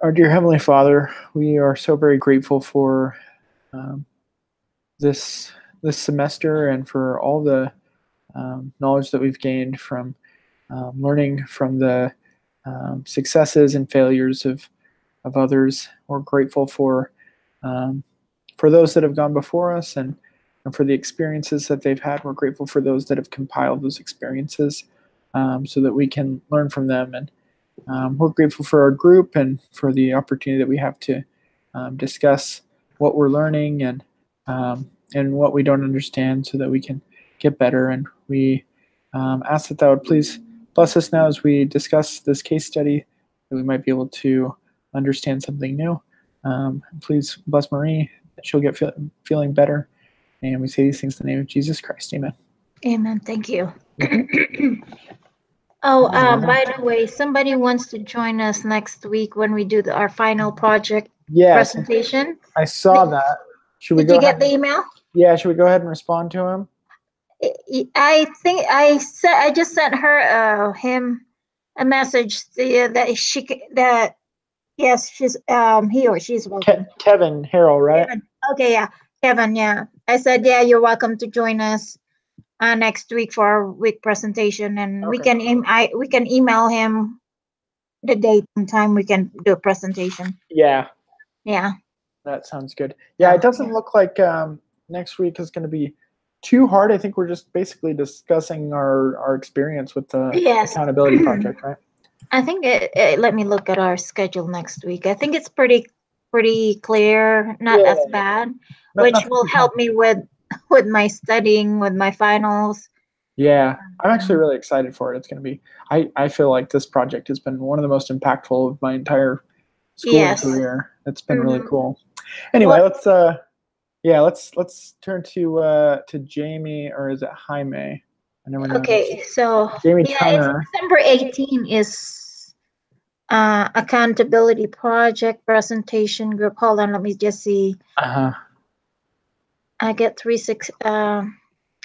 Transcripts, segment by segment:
Our dear Heavenly Father, we are so very grateful for um, this semester and for all the knowledge that we've gained from learning from the successes and failures of others. We're grateful for those that have gone before us and for the experiences that they've had. We're grateful for those that have compiled those experiences so that we can learn from them. And we're grateful for our group and for the opportunity that we have to discuss what we're learning and what we don't understand so that we can get better. And we ask that thou would please bless us now as we discuss this case study, that we might be able to understand something new. Please bless Marie, that she'll get feeling better. And we say these things in the name of Jesus Christ. Amen. Amen. Thank you. Oh, by the way, somebody wants to join us next week when we do our final project presentation. I saw that. Did you get the email? Yeah, should we go ahead and respond to him? I think I just sent her him a message that yes, she's he or she's welcome. Kevin Harrell, right? Kevin. Okay, yeah, Kevin. Yeah, I said you're welcome to join us next week for our week presentation, and we can email him the date and time we can do a presentation. Yeah. Yeah. That sounds good. Yeah, it doesn't look like next week is going to be too hard. I think we're just basically discussing our experience with the accountability project, right? I think let me look at our schedule next week. I think it's pretty clear, not as bad, which will help me with my studying, with my finals. Yeah, I'm actually really excited for it. It's going to be, I feel like this project has been one of the most impactful of my entire schooling career. It's been really cool. Anyway, let's turn to Jamie, or is it Jaime? I never know. Okay, so Jamie Turner. December 18 is accountability project presentation group. Hold on, let me just see. I get 3-6.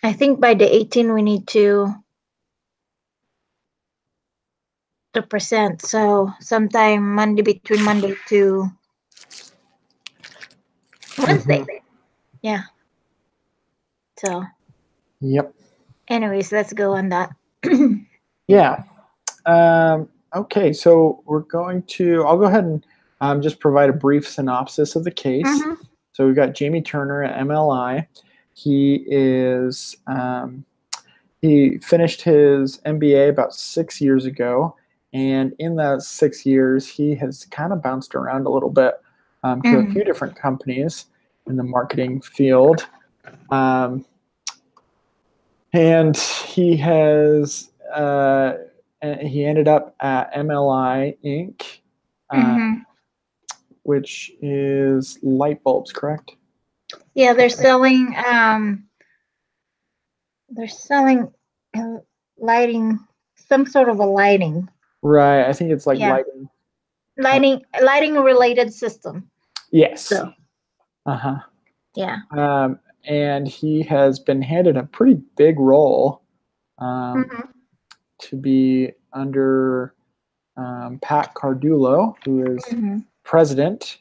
I think by the 18 we need to present. So sometime between Monday to Wednesday. Yeah. So. Yep. Anyways, let's go on that. Yeah. Okay, so I'll go ahead and just provide a brief synopsis of the case. So we've got Jamie Turner at MLI. He is he finished his MBA about 6 years ago, and in that 6 years, he has kind of bounced around a little bit to a few different companies in the marketing field. And he has he ended up at MLI Inc., which is light bulbs, correct? Yeah, they're selling lighting, some sort of a lighting. Right, I think it's like lighting related system. Yes. So. Yeah. And he has been handed a pretty big role to be under Pat Cardullo, who is president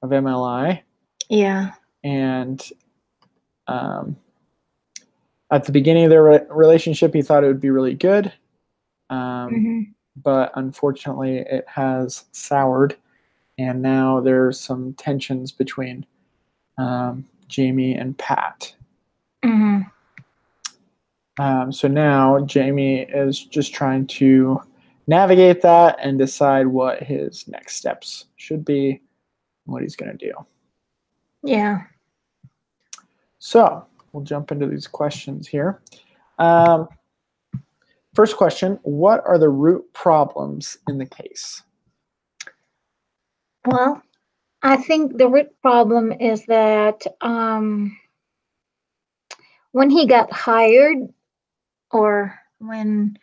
of MLI. Yeah. And at the beginning of their relationship, he thought it would be really good. But unfortunately, it has soured. And now there's some tensions between Jamie and Pat. So now Jamie is just trying to navigate that and decide what his next steps should be, what he's going to do. Yeah. So we'll jump into these questions here. First question, what are the root problems in the case? Well, I think the root problem is that when he got hired, or when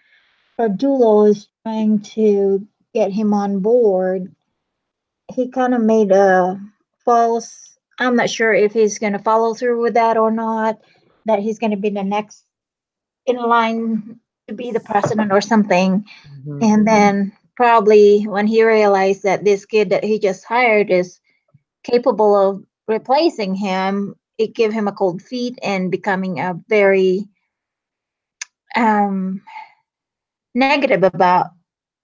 Cardullo is trying to get him on board, he kind of made a false, I'm not sure if he's going to follow through with that or not, that he's going to be the next in line to be the president or something. And then probably when he realized that this kid that he just hired is capable of replacing him, it gave him a cold feet and becoming a very um, negative about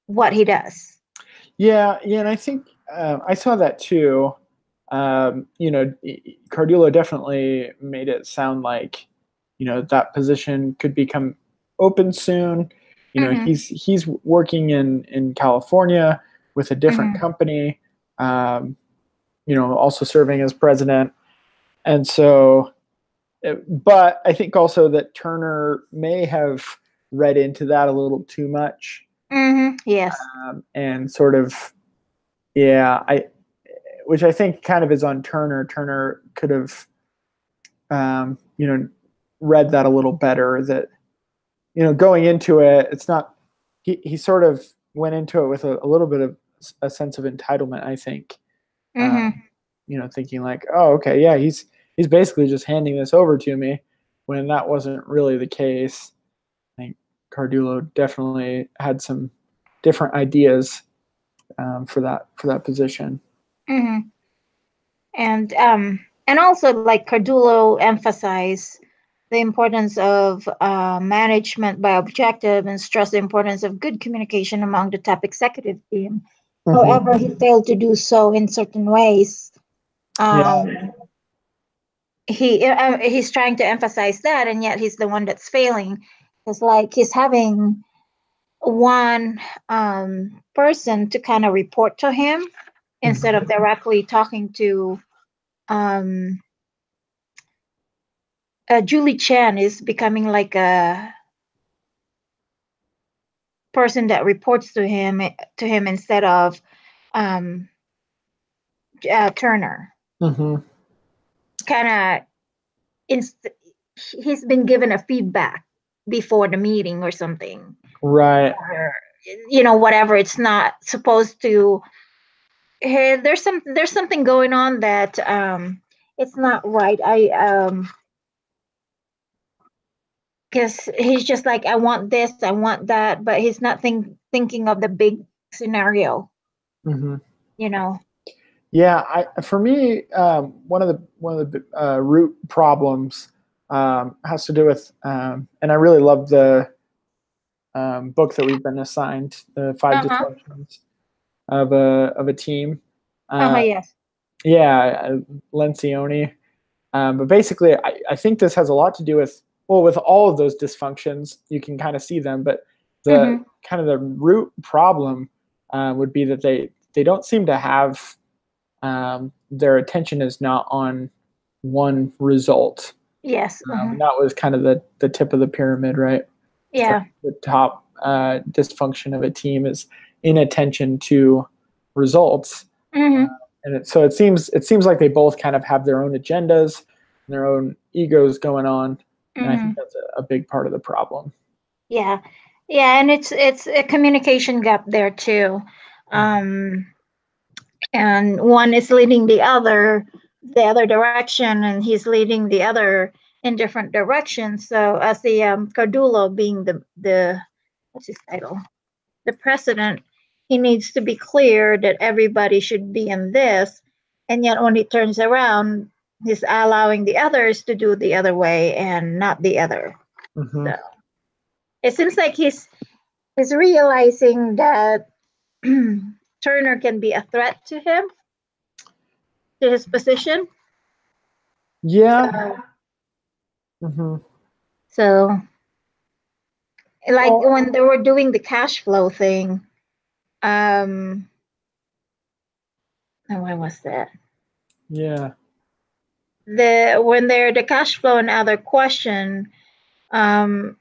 what he does. Yeah, and I think I saw that too. Cardullo definitely made it sound like, that position could become open soon. Mm-hmm. He's working in California with a different Mm-hmm. company. Also serving as president, and so. But I think also that Turner may have read into that a little too much, Mm-hmm. Yes. and sort of, yeah, which I think kind of is on Turner. Turner could have, um, you know, read that a little better. That, going into it, it's not. He sort of went into it with a little bit of a sense of entitlement. I think, Mm-hmm. thinking like, oh, okay, yeah, he's basically just handing this over to me, when that wasn't really the case. I think Cardullo definitely had some different ideas, for that position. Mm-hmm. And also like Cardullo emphasized the importance of management by objective and stressed the importance of good communication among the top executive team. Mm-hmm. However, he failed to do so in certain ways. Yeah. Um, he's trying to emphasize that, and yet he's the one that's failing. It's like he's having one person to kind of report to him instead Mm-hmm. of directly talking to um, Julie Chen is becoming like a person that reports to him instead of um, Turner. Mm-hmm. Kind of, inst- he's been given a feedback before the meeting or something, Right. or whatever. It's not supposed to. Hey, there's something going on that it's not right. Because he's just like, I want this, I want that, but he's not thinking of the big scenario, Mm-hmm. you know. Yeah, for me, one of the root problems, has to do with, and I really love the, book that we've been assigned, the five Uh-huh. dysfunctions of a team. Uh-huh, Uh, yes. yeah, Lencioni. But basically, I think this has a lot to do with, well, with all of those dysfunctions. You can kind of see them, but the Mm-hmm. kind of the root problem, would be that they don't seem to have, their attention is not on one result. Yes. Uh-huh. That was kind of the tip of the pyramid, right? Yeah. The top, dysfunction of a team is inattention to results. Mm-hmm. So it seems like they both kind of have their own agendas and their own egos going on, and I think Mm-hmm. that's a big part of the problem. Yeah. Yeah, and it's a communication gap there too. Um and one is leading the other direction, and he's leading the other in different directions. So as the Cardullo being the what's his title, the president, he needs to be clear that everybody should be in this, and yet when he turns around, he's allowing the others to do the other way and not the other. Mm-hmm. So it seems like he's realizing that Turner can be a threat to him, to his position. Yeah. So, Mm-hmm. so like Well, when they were doing the cash flow thing, um, and when was that? yeah. When they're the cash flow and other question, um,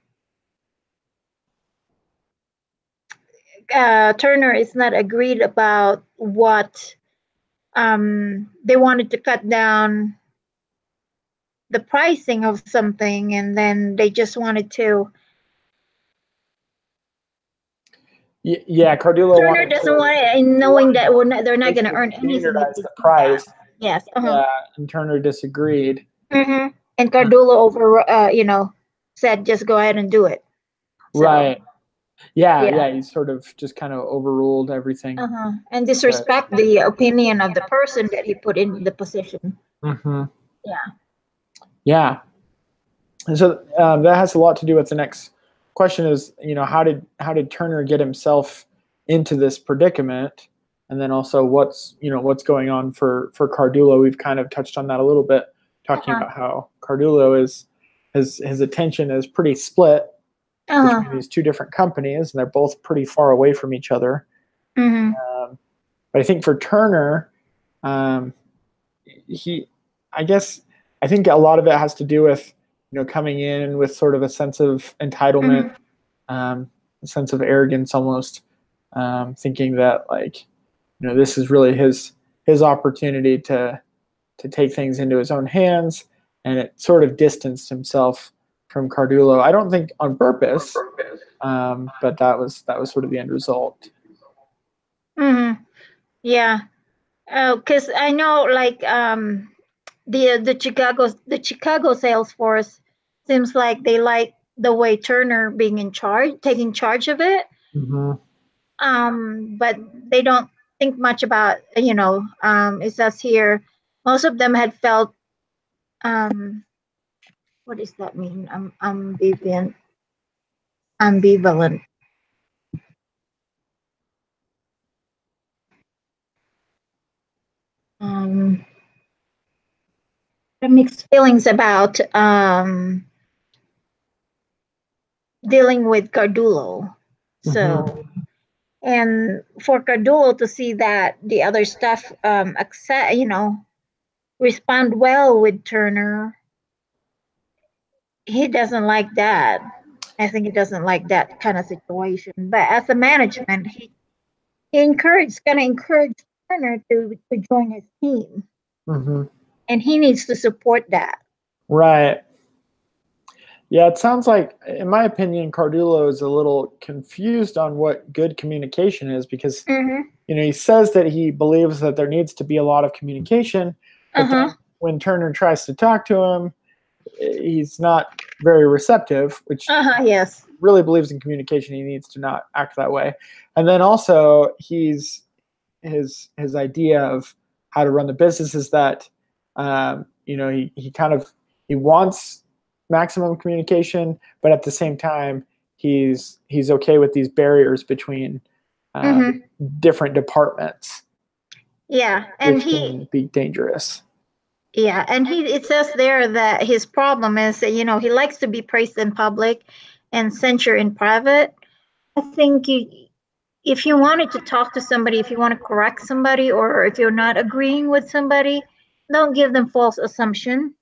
Turner is not agreed about what they wanted to cut down the pricing of something, and then they just wanted to. Yeah. Cardullo Turner wanted doesn't to want it, he knowing wanted that to they're not going to basically earn anything if standardize they the do that. price. Yes. Uh-huh. Yeah, and Turner disagreed. Mm-hmm. And Cardullo said just go ahead and do it. So Right. Yeah, he sort of just kind of overruled everything. And disrespect the opinion of the person that he put in the position. Mm-hmm. Yeah. Yeah. And so that has a lot to do with the next question is, how did Turner get himself into this predicament? And then also what's going on for Cardullo. We've kind of touched on that a little bit, talking about how Cardullo is his attention is pretty split between these two different companies, and they're both pretty far away from each other. But I think for Turner, I think a lot of it has to do with coming in with sort of a sense of entitlement, a sense of arrogance, almost thinking that this is really his opportunity to take things into his own hands, and it sort of distanced himself from Cardullo. I don't think on purpose, but that was sort of the end result. Yeah. Because I know, like, the Chicago sales force seems like they like the way Turner being in charge, taking charge of it. But they don't think much about, it says here, most of them had felt, what does that mean? Ambivalent. Mixed feelings about dealing with Cardullo. So, and for Cardullo to see that the other staff accept, respond well with Turner, he doesn't like that. I think he doesn't like that kind of situation. But as a management, he gonna encourage Turner to join his team, and he needs to support that. Right. Yeah, it sounds like, in my opinion, Cardullo is a little confused on what good communication is, because he says that he believes that there needs to be a lot of communication, but then when Turner tries to talk to him, he's not very receptive, which Yes. really believes in communication. He needs to not act that way. And then also his idea of how to run the business is that he wants maximum communication, but at the same time he's okay with these barriers between different departments. Yeah, and which can be dangerous. Yeah, and it says there that his problem is that, he likes to be praised in public and censured in private. I think if you wanted to talk to somebody, if you want to correct somebody, or if you're not agreeing with somebody, don't give them false assumption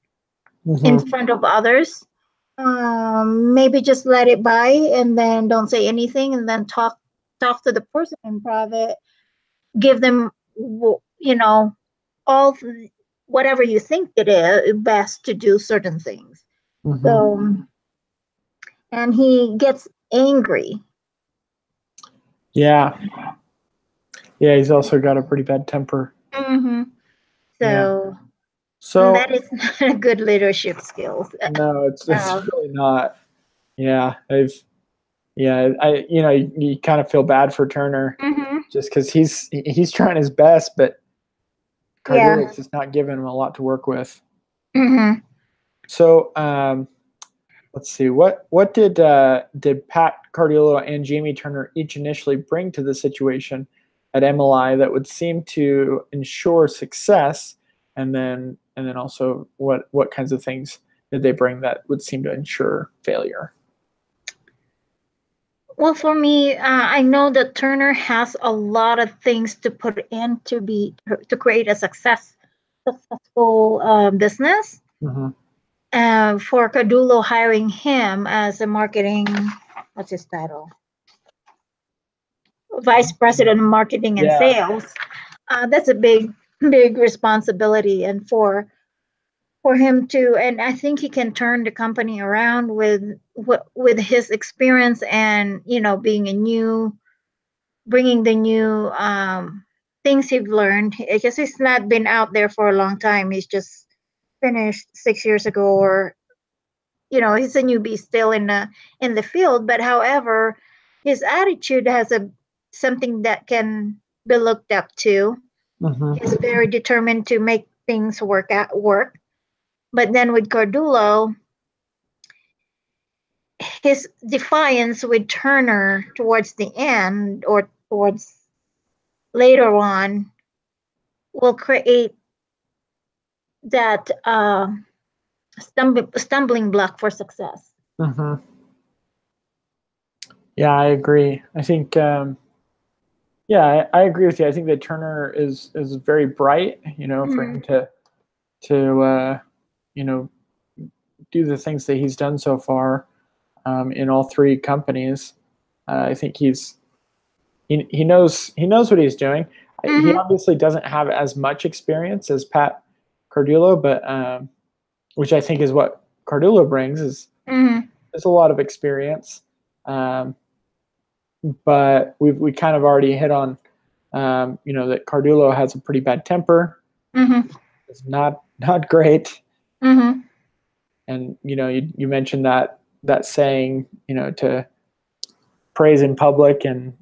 in front of others. Maybe just let it by, and then don't say anything, and then talk to the person in private. Give them, all whatever you think it is best to do certain things. So, and he gets angry. Yeah, he's also got a pretty bad temper. So, so that is not a good leadership skills. No, it's really not. Yeah, you kind of feel bad for Turner, just because he's trying his best, but Cardullo's just not giving him a lot to work with. So let's see, what did Pat Cardullo and Jamie Turner each initially bring to the situation at MLI that would seem to ensure success, and then also what kinds of things did they bring that would seem to ensure failure? Well, for me, I know that Turner has a lot of things to put in to create a successful business. For Cardullo hiring him as a marketing, what's his title? Vice President of Marketing and Sales. That's a big responsibility, and for him to, and I think he can turn the company around with his experience, and bringing the new things he's learned. I guess he's not been out there for a long time. He's just finished 6 years ago, or he's a newbie still in the field. But however, his attitude has something that can be looked up to. He's very determined to make things work. But then with Cardulo, his defiance with Turner towards the end or towards later on will create that stumbling block for success. Yeah, I agree. I think, yeah, I agree with you. I think that Turner is very bright. For him to do the things that he's done so far in all three companies. I think he knows what he's doing. He obviously doesn't have as much experience as Pat Cardulo, but which I think is what Cardulo brings is a lot of experience. But we kind of already hit on that Cardulo has a pretty bad temper. It's not great. And you mentioned that saying, to praise in public and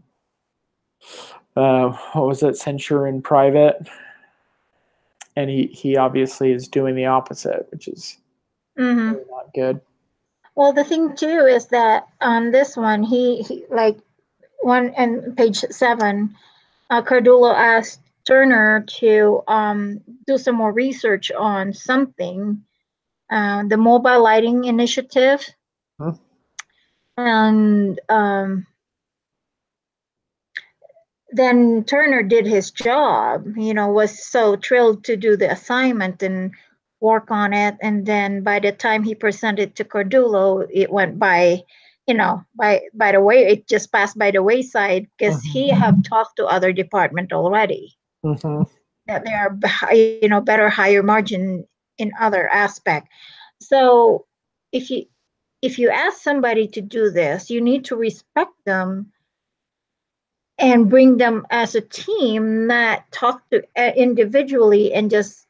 what was it, censure in private. And he obviously is doing the opposite, which is really not good. Well, the thing too is that on this one, he like one and page 7, Cardulo asked Turner to do some more research on something, the mobile lighting initiative, and then Turner did his job. Was so thrilled to do the assignment and work on it. And then by the time he presented to Cardulo, it went by the way, it just passed by the wayside because he have talked to other department already that they are better, higher margin in other aspect. So if you ask somebody to do this, you need to respect them and bring them as a team, not talk to individually and just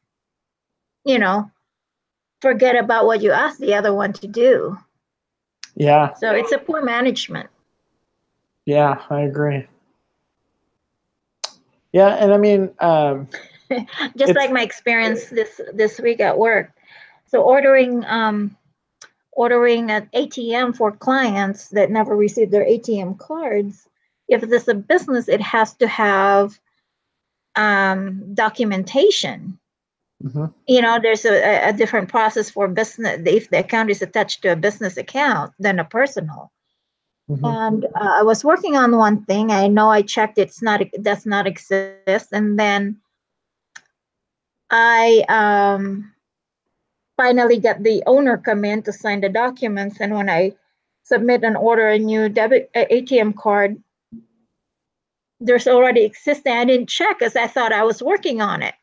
forget about what you asked the other one to do. Yeah. So it's a poor management. Yeah, I agree. Yeah, and I mean, just like my experience this week at work. So ordering an ATM for clients that never received their ATM cards. If it's a business, it has to have documentation. There's a different process for business if the account is attached to a business account than a personal. And I was working on one thing. I know I checked does not exist, and then I finally got the owner come in to sign the documents. And when I submit and order a new debit ATM card, there's already existing. I didn't check because I thought I was working on it.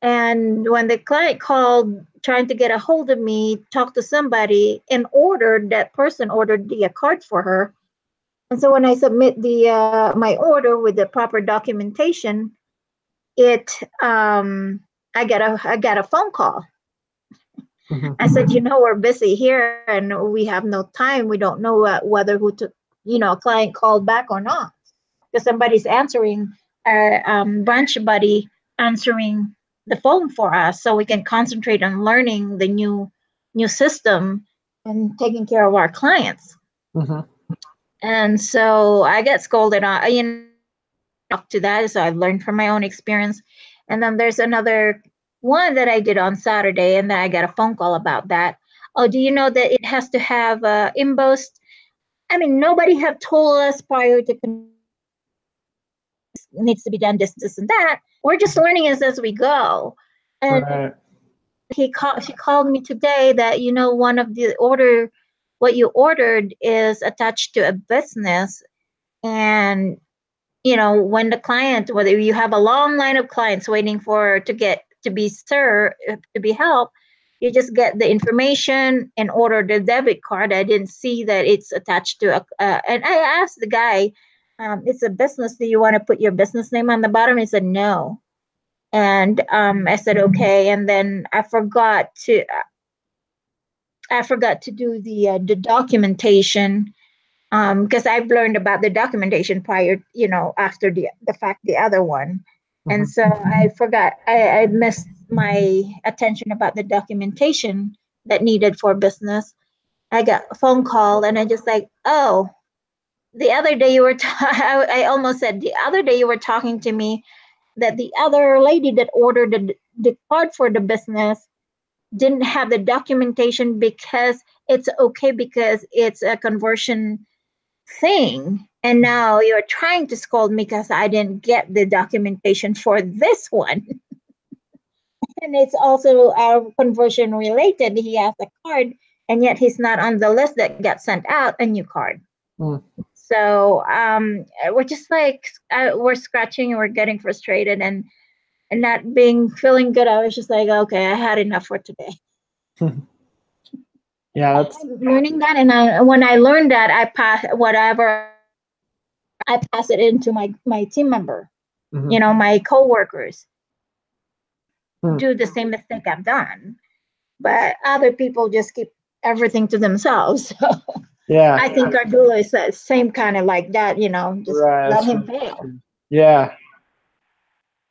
And when the client called trying to get a hold of me, talk to somebody, and that person ordered the card for her. And so when I submit my order with the proper documentation, I got a phone call. I said, we're busy here and we have no time. We don't know whether a client called back or not. Because somebody's answering, our branch buddy answering the phone for us so we can concentrate on learning the new system and taking care of our clients. And so I get scolded on, to that. So I've learned from my own experience. And then there's another one that I did on Saturday, and then I got a phone call about that. Oh, do you know that it has to have embossed? I mean, nobody have told us prior to it needs to be done this, and that. We're just learning as we go. And she called me today that one of the what you ordered is attached to a business, and when the client, whether you have a long line of clients waiting to be helped, you just get the information and order the debit card. I didn't see that it's attached to and I asked the guy, it's a business. Do you want to put your business name on the bottom? He said no. And I said okay. And then I forgot to do the documentation. because I've learned about the documentation prior, after the fact, the other one. And Mhm. so I forgot, I missed my attention about the documentation that needed for business. I got a phone call and I just like, oh, the other day you were, I almost said, the other day you were talking to me that the other lady that ordered the card for the business didn't have the documentation because it's okay because it's a conversion thing. And now you're trying to scold me because I didn't get the documentation for this one. And it's also conversion related. He has a card, and yet he's not on the list that got sent out, a new card. Mm. So we're just like, we're scratching and we're getting frustrated and not being feeling good. I was just like, okay, I had enough for today. Yeah, that's I'm learning that, and when I learned that, I pass whatever I pass it into my team member, mhm. my coworkers Hmm. do the same mistake I've done, but other people just keep everything to themselves. So Yeah, I think our doula is the same kind of like that, just right. let That's him really fail. frustrating. Yeah,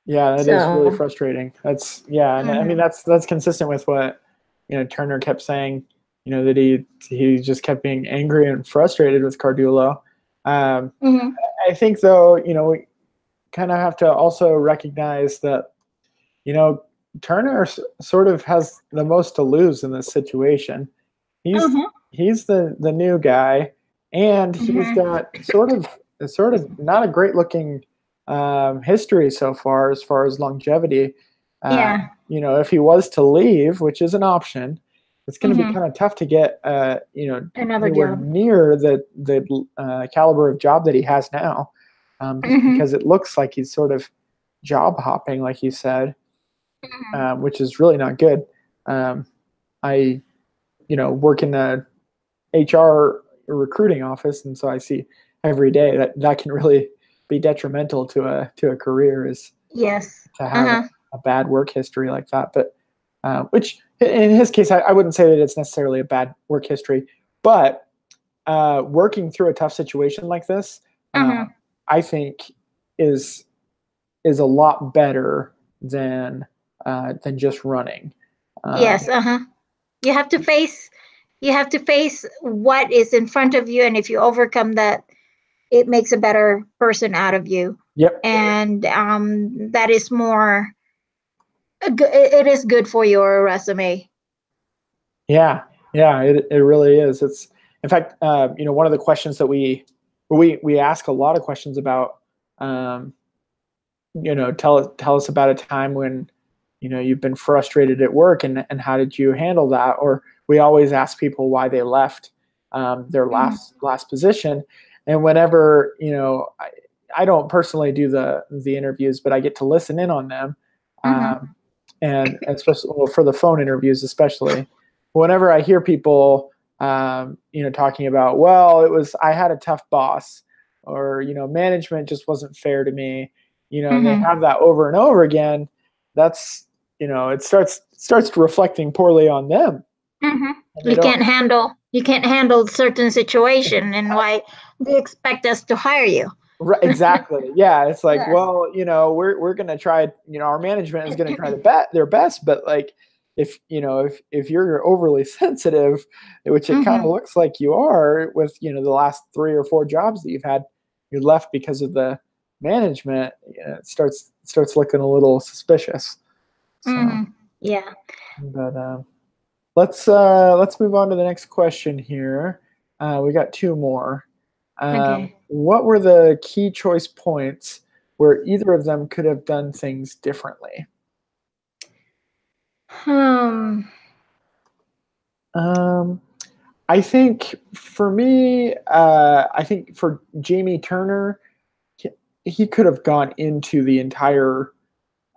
yeah, that is really So, frustrating. That's yeah, and I mean mhm, that's consistent with what Turner kept saying. That he just kept being angry and frustrated with Cardulo. Um, mhm, I think though, we kind of have to also recognize that you know Turner sort of has the most to lose in this situation. He's mhm, he's the new guy, and he's mhm. got sort of not a great looking history so far as longevity. Yeah. If he was to leave, which is an option, it's going to be Mhm. kind of tough to get Another anywhere job. near the caliber of job that he has now, just Mhm. because it looks like he's sort of job hopping, like you said, Mhm. which is really not good. I work in a HR recruiting office, and so I see every day that can really be detrimental to a career is Yes. to have Uh-huh. a bad work history like that. But which in his case, I wouldn't say that it's necessarily a bad work history, but working through a tough situation like this, Uh-huh. I think is is a lot better than just running. Yes. Uh-huh. You have to face you have to face what is in front of you, and if you overcome that, it makes a better person out of you. Yep. And that is more it is good for your resume. Yeah, yeah, it really is. It's in fact, one of the questions that we ask a lot of questions about. Um, tell us about a time when you've been frustrated at work, and how did you handle that? Or we always ask people why they left their Mm-hmm. last position, and whenever I don't personally do the interviews, but I get to listen in on them, Mm-hmm. and especially for the phone interviews, especially whenever I hear people, talking about, well, I had a tough boss, or management just wasn't fair to me, and they Mm-hmm. have that over and over again. That's it starts reflecting poorly on them, Mm-hmm. and they don't. You can't handle certain situation, and why do you expect us to hire you? Right, exactly. Yeah, it's like, Yes. well, we're gonna try. Our management is gonna try to bet their best, but like, if you're overly sensitive, which it kind of Mm-hmm. looks like you are with the last 3 or 4 jobs that you've had, you left because of the management. It starts looking a little suspicious. So, Mm-hmm. Yeah. but let's move on to the next question here. We got 2 more. Okay. What were the key choice points where either of them could have done things differently? Um. Um, I think for me, I think for Jamie Turner, he, he could have gone into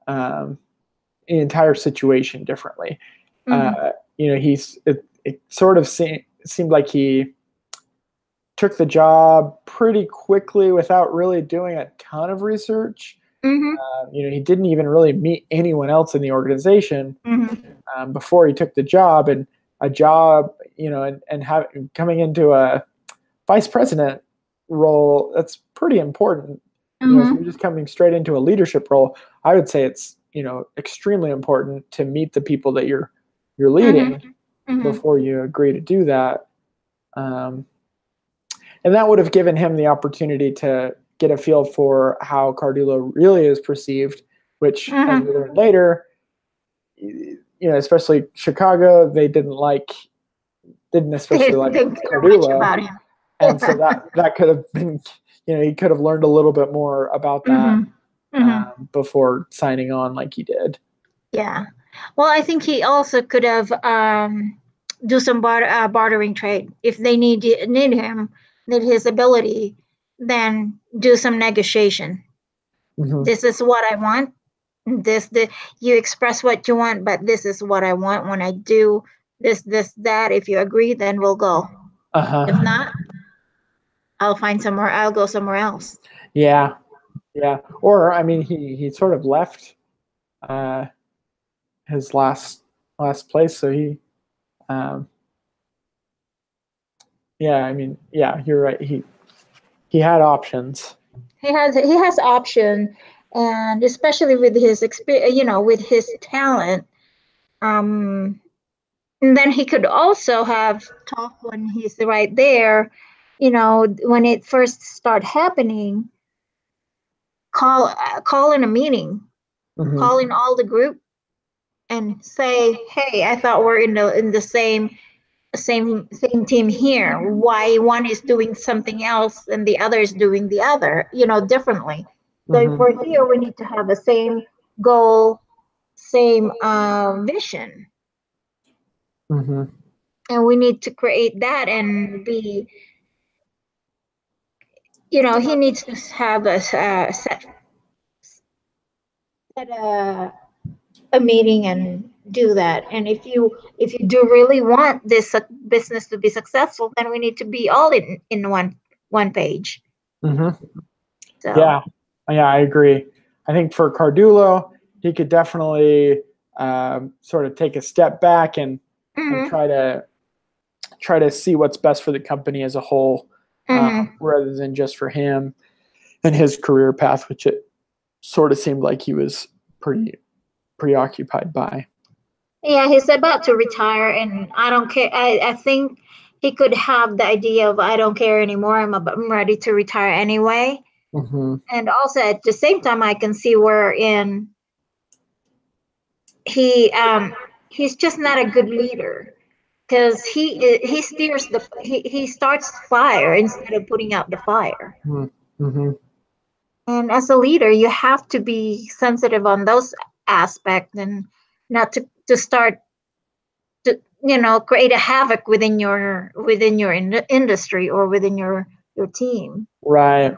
um, the entire situation differently. Mm-hmm. It sort of seemed like he took the job pretty quickly without really doing a ton of research. Mm-hmm. He didn't even really meet anyone else in the organization Mm-hmm. before he took the job, and a job, and coming into vice president role, that's pretty important. If you're just coming straight into a leadership role, I would say it's extremely important to meet the people that you're leading before you agree to do that. And that would have given him the opportunity to get a feel for how Cardullo really is perceived, which, as we learned later, especially Chicago, they didn't especially like Cardullo. And so that could have been, he could have learned a little bit more about that before signing on like he did. Yeah. Well, I think he also could have do some bartering trade. If they need his ability, then do some negotiation. This is what I want. You express what you want, but this is what I want when I do this, that. If you agree, then we'll go. If not, I'll go somewhere else. Yeah. Or I mean, he sort of left his last place, so he you're right. He had options. He has option, and especially with his experience, with his talent. And then he could also have talked when he's right there, when it first start happening, call in a meeting, call in all the group and say, hey, I thought we're in the same team here. Why one is doing something else and the other is doing the other, differently. So if we're here, we need to have the same goal, same vision. And we need to create that and be, he needs to have a set a meeting and do that. And if you do really want this business to be successful, then we need to be all in one page. So. Yeah, I agree. I think for Cardullo, he could definitely sort of take a step back and try to see what's best for the company as a whole, rather than just for him and his career path, which it sort of seemed like he was pretty preoccupied by. Yeah, he's about to retire, and I don't care. I think he could have the idea of I don't care anymore. I'm ready to retire anyway. And also at the same time, I can see wherein he's just not a good leader, because he steers he starts fire instead of putting out the fire. And as a leader, you have to be sensitive on those aspects and not to start to create a havoc within your industry or within your team. Right.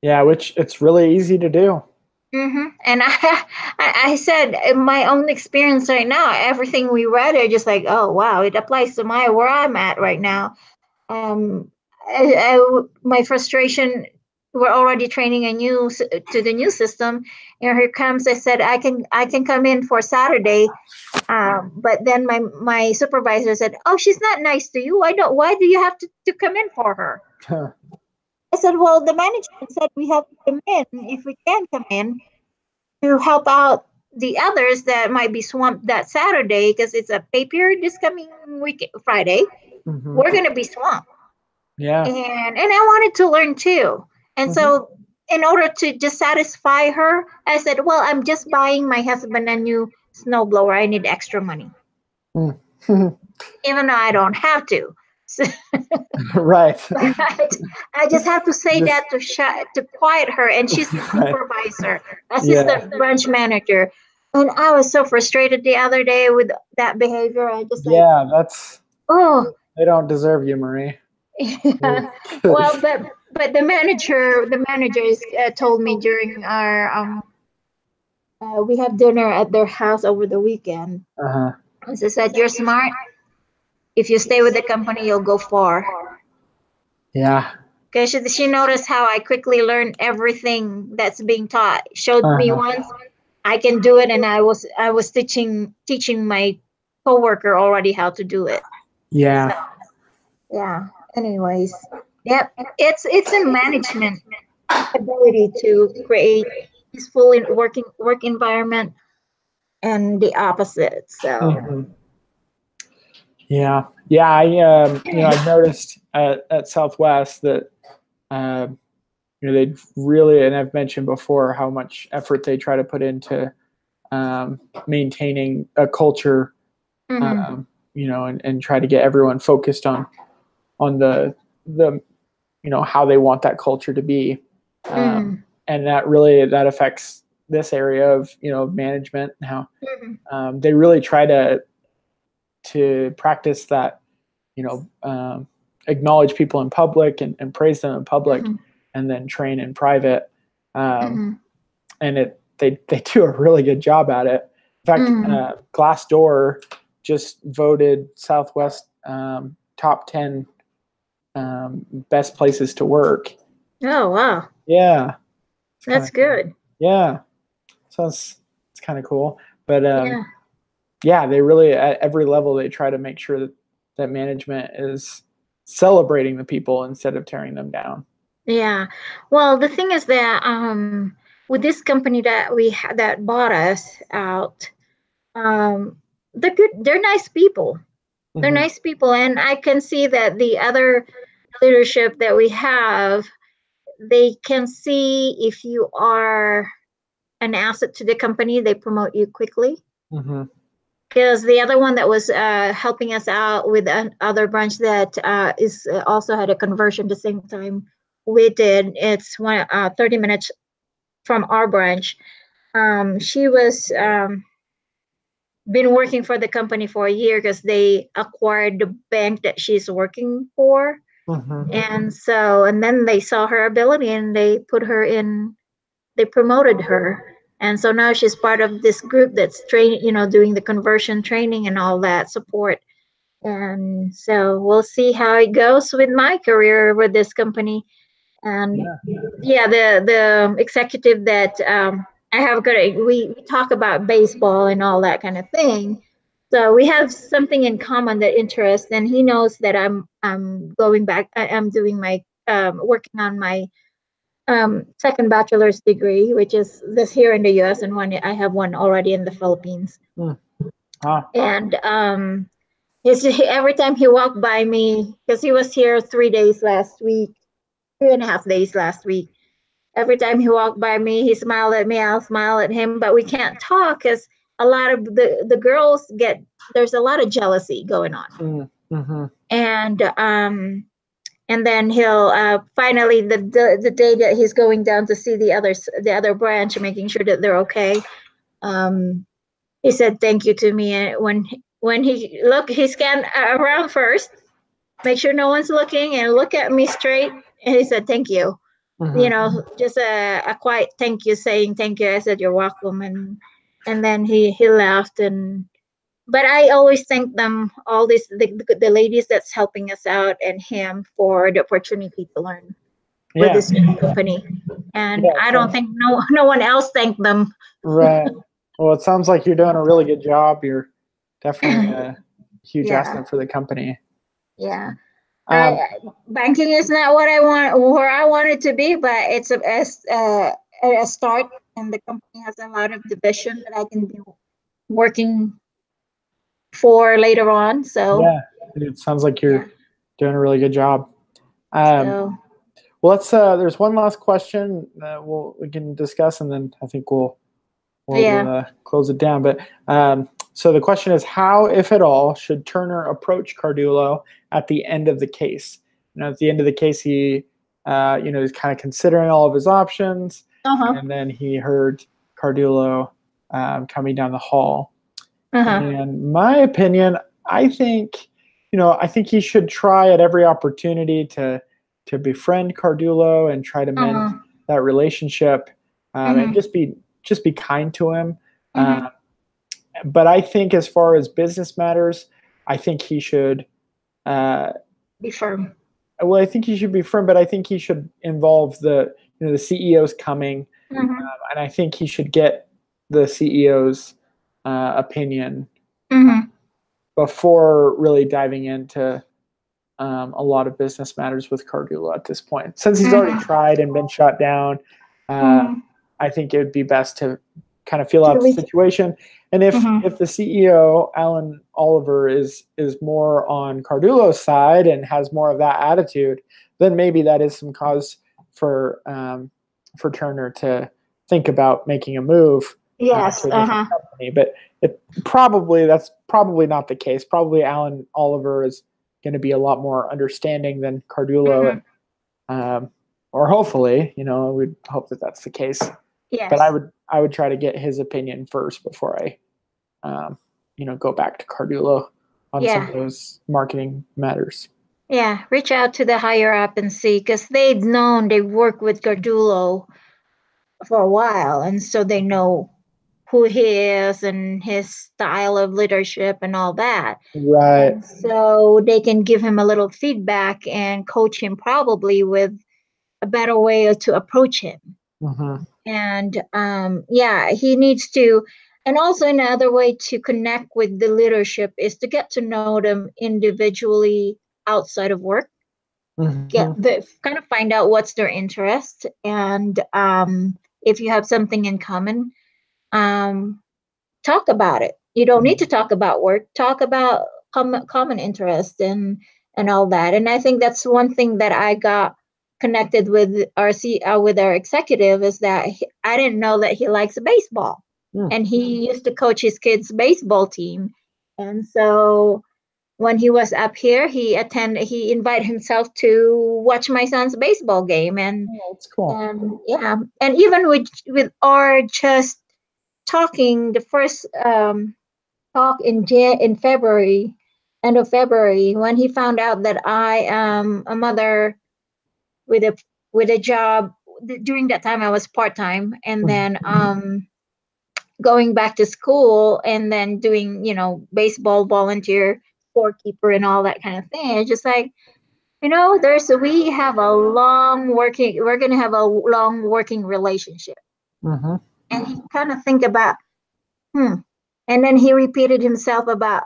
Yeah, which it's really easy to do. And I said, in my own experience right now, everything we read are just like, oh wow, it applies to where I'm at right now. My frustration. We're already training to the new system, and here comes. I said I can come in for Saturday, but then my supervisor said, oh, she's not nice to you. Why do you have to come in for her? I said, well, the management said we have to come in if we can come in to help out the others that might be swamped that Saturday, because it's a pay period this coming week, Friday. We're going to be swamped. Yeah. And I wanted to learn too. And so in order to just satisfy her, I said, well, I'm just buying my husband a new snowblower. I need extra money. Even though I don't have to. Right. I just have to say that to quiet her, and she's the supervisor. Assistant branch manager. And I was so frustrated the other day with that behavior. I just that's they don't deserve you, Marie. Yeah. Well, but the managers told me during our we have dinner at their house over the weekend. As I said, you're smart. If you stay with the company, you'll go far. Yeah. Because she noticed how I quickly learned everything that's being taught. Showed me once, I can do it, and I was teaching my coworker already how to do it. Yeah. So, yeah. anyways, yep, it's a management ability to create peaceful work environment and the opposite. So Mhm. Yeah, yeah. I've noticed at Southwest that they really, and I've mentioned before how much effort they try to put into maintaining a culture, mhm, and try to get everyone focused on the how they want that culture to be, mhm, and that affects this area of management and how mhm, they really try to practice that, acknowledge people in public and praise them in public, mhm, and then train in private. Um, mhm, and they do a really good job at it. In fact, mhm. Glassdoor just voted Southwest top 10 best places to work. Oh wow, Yeah, it's kind that's of good. yeah. So it's kind of cool. But Yeah. yeah, they really at every level they try to make sure that management is celebrating the people instead of tearing them down. Yeah. Well, the thing is that with this company that that bought us out, um, they're good. They're nice people. They're Hmm. nice people, and I can see that the other leadership that we have, they can see if you are an asset to the company, they promote you quickly. Hmm. Because the other one that was helping us out with another branch that is also had a conversion the same time we did. It's 30 minutes from our branch. She was been working for the company for a year because they acquired the bank that she's working for. Hmm. And then they saw her ability and they put her in, they promoted her. And so now she's part of this group that's training, doing the conversion training and all that support. And so we'll see how it goes with my career with this company. And Yeah. yeah, the executive that I have got, we talk about baseball and all that kind of thing. So we have something in common, that interest, and he knows that I'm going back. I'm doing my working on my second bachelor's degree, which is this here in the U.S. and one I have one already in the Philippines. Mm. Ah. And every time he walked by me, because he was here 3 days last week, 3.5 days last week. Every time he walked by me, he smiled at me. I'll smile at him, but we can't talk because a lot of the girls get, there's a lot of jealousy going on. Mm-hmm. And then he'll finally the day that he's going down to see the other branch, making sure that they're okay. Um, he said thank you to me, and when he scanned around first, make sure no one's looking, and look at me straight, and he said thank you. Mm-hmm. Just a quiet thank you, saying thank you. I said you're welcome, and then he left. And but I always thank them, all these the ladies that's helping us out, and him for the opportunity to learn with Yeah. this new company. And Yeah. I don't think no one else thanked them. Right. Well, it sounds like you're doing a really good job. You're definitely a huge Yeah, asset for the company. yeah. Um, Banking is not what I want, where I want it to be, but it's a start, and the company has a lot of division that I can be working for later on. So yeah, it sounds like yeah, you're doing a really good job. Um, so well, let's. There's one last question that we can discuss, and then I think we'll yeah. close it down. But so the question is, how, if at all, should Turner approach Cardulo at the end of the case? At the end of the case, he's kind of considering all of his options, Uh-huh. and then he heard Cardulo coming down the hall. Uh-huh. And my opinion, I think he should try at every opportunity to befriend Cardulo and try to mend Uh-huh. that relationship, and Mm-hmm. just be kind to him. Mm-hmm. Uh, but I think as far as business matters, I think he should. Uh, Be firm. well, I think he should be firm, but I think he should involve the CEO's coming, Mm-hmm. and I think he should get the CEO's opinion Mm-hmm. before really diving into a lot of business matters with Cardullo at this point. Since he's already tried and been shut down, I think it would be best to kind of feel out the situation. And if the CEO, Alan Oliver, is more on Cardullo's side and has more of that attitude, then maybe that is some cause for Turner to think about making a move to a different company. But that's probably not the case. Probably Alan Oliver is going to be a lot more understanding than Cardullo, and or hopefully, we'd hope that that's the case. Yes. But I would try to get his opinion first before I, go back to Cardullo on some of those marketing matters. Yeah, reach out to the higher up and see, because they've worked with Cardullo for a while, and so they know who he is and his style of leadership and all that. Right. And so they can give him a little feedback and coach him probably with a better way to approach him. And he needs to. And also another way to connect with the leadership is to get to know them individually outside of work. Kind of find out what's their interest, and if you have something in common, talk about it. You don't need to talk about work. Talk about common interest and all that. And I think that's one thing that I got connected with our executive, is that I didn't know that he likes baseball, and he used to coach his kids' baseball team. And so when he was up here, he invited himself to watch my son's baseball game, and that's cool. And even with our just talking, the first talk in February, end of February, when he found out that I am a mother with a job. During that time I was part-time, and then going back to school, and then doing baseball volunteer scorekeeper and all that kind of thing. It's just like, we're gonna have a long working relationship. And he kind of think about and then he repeated himself about,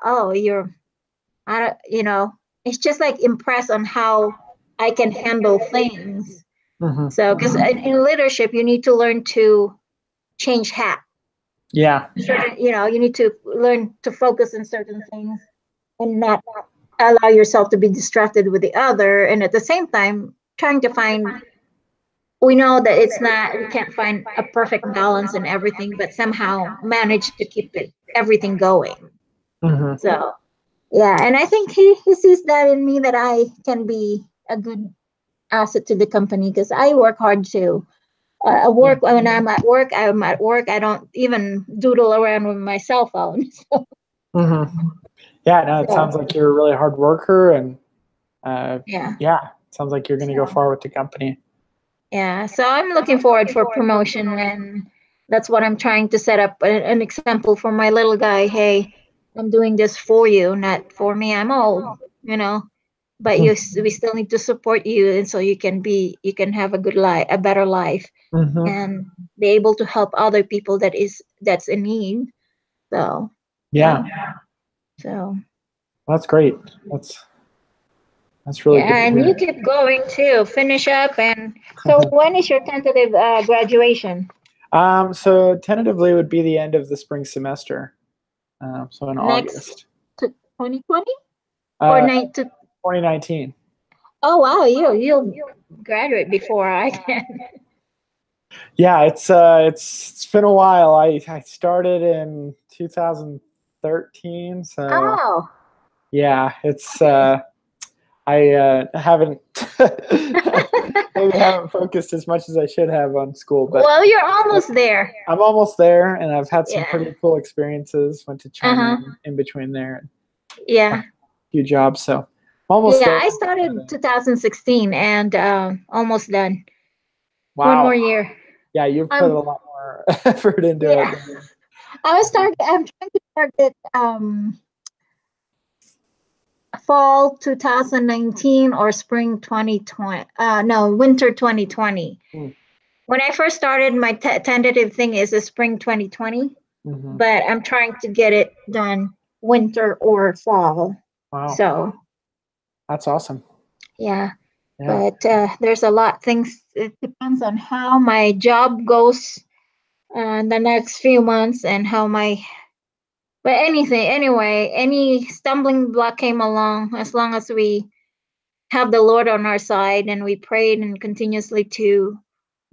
it's just like impressed on how I can handle things. So, because in leadership, you need to learn to change hat. Yeah. You need to learn to focus on certain things and not allow yourself to be distracted with the other. And at the same time, trying to find, we know that we can't find a perfect balance in everything, but somehow manage to keep everything going. So, and I think he sees that in me, that I can be a good asset to the company, because I work hard too. When I'm at work. I don't even doodle around with my cell phone. So. Yeah, no, it sounds like you're a really hard worker, and it sounds like you're going to go far with the company. Yeah, so I'm looking forward for promotion, and that's what I'm trying to set up an example for my little guy. Hey, I'm doing this for you, not for me. I'm old, but we still need to support you, and so you can have a good life, a better life, and be able to help other people that's in need. So so that's great. That's really good. And you keep going too. Finish up, and so when is your tentative graduation? So tentatively would be the end of the spring semester. So in August. 2020 or 2019. Oh wow, you'll graduate before I can. Yeah, it's been a while. I started in 2013, so yeah, it's I haven't maybe haven't focused as much as I should have on school, but well, you're almost there. I'm almost there, and I've had some pretty cool experiences. Went to China in between there. Yeah, a few jobs, so almost there. I started 2016 and almost done. Wow. One more year. Yeah, you've put a lot more effort into it. I'm trying to target fall 2019 or spring 2020. Winter 2020. When I first started, my tentative thing is a spring 2020, but I'm trying to get it done winter or fall. Wow. So, That's awesome. Yeah. Yeah. But there's a lot things. It depends on how my job goes in the next few months and how my. But anything, anyway, any stumbling block came along, as long as we have the Lord on our side and we prayed and continuously to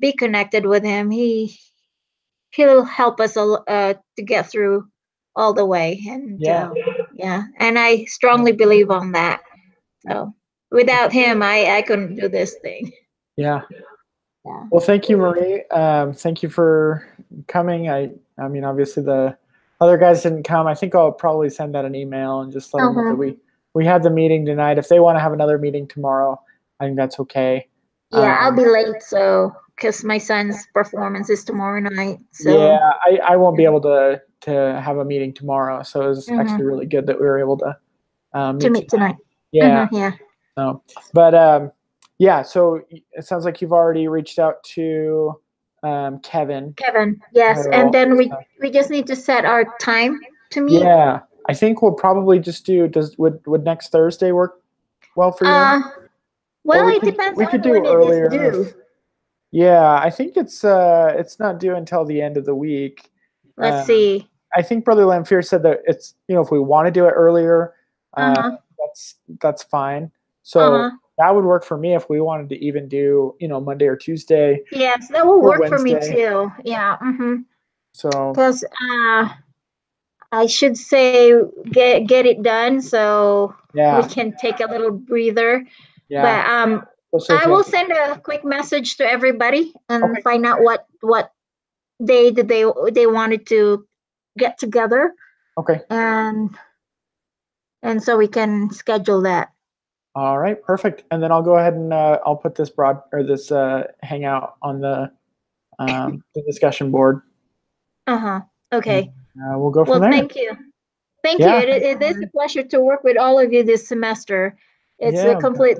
be connected with Him, He'll help us to get through all the way. And Yeah. yeah, and I strongly believe on that. So without Him, I couldn't do this thing. Yeah. Yeah. Well, thank you, Marie. Thank you for coming. I mean, obviously the other guys didn't come. I think I'll probably send out an email and just let them know that we had the meeting tonight. If they want to have another meeting tomorrow, I think that's okay. Yeah, I'll be late, so because my son's performance is tomorrow night. So yeah, I won't be able to have a meeting tomorrow, so it was actually really good that we were able to meet tonight. Yeah. Yeah. So, but yeah, so it sounds like you've already reached out to Kevin. Kevin, yes, and Harold. then we just need to set our time to meet. Yeah, I think we'll probably just do. Would next Thursday work well for you? Well, Or it depends we could on do when it is earlier. due. Yeah, I think it's not due until the end of the week. Let's see. I think Brother Lamphere said that it's, if we want to do it earlier, that's fine. So that would work for me if we wanted to even do, Monday or Tuesday. Yes, that will work for me Wednesday. too. Yeah. So because I should say get it done so yeah, we can take a little breather. yeah. But I will send a quick message to everybody and find out what day did they wanted to get together. Okay. And so we can schedule that. All right, perfect. And then I'll go ahead and I'll put this this hangout on the discussion board. Okay. We'll go from there. Thank you. Thank you. It is a pleasure to work with all of you this semester. It's a complete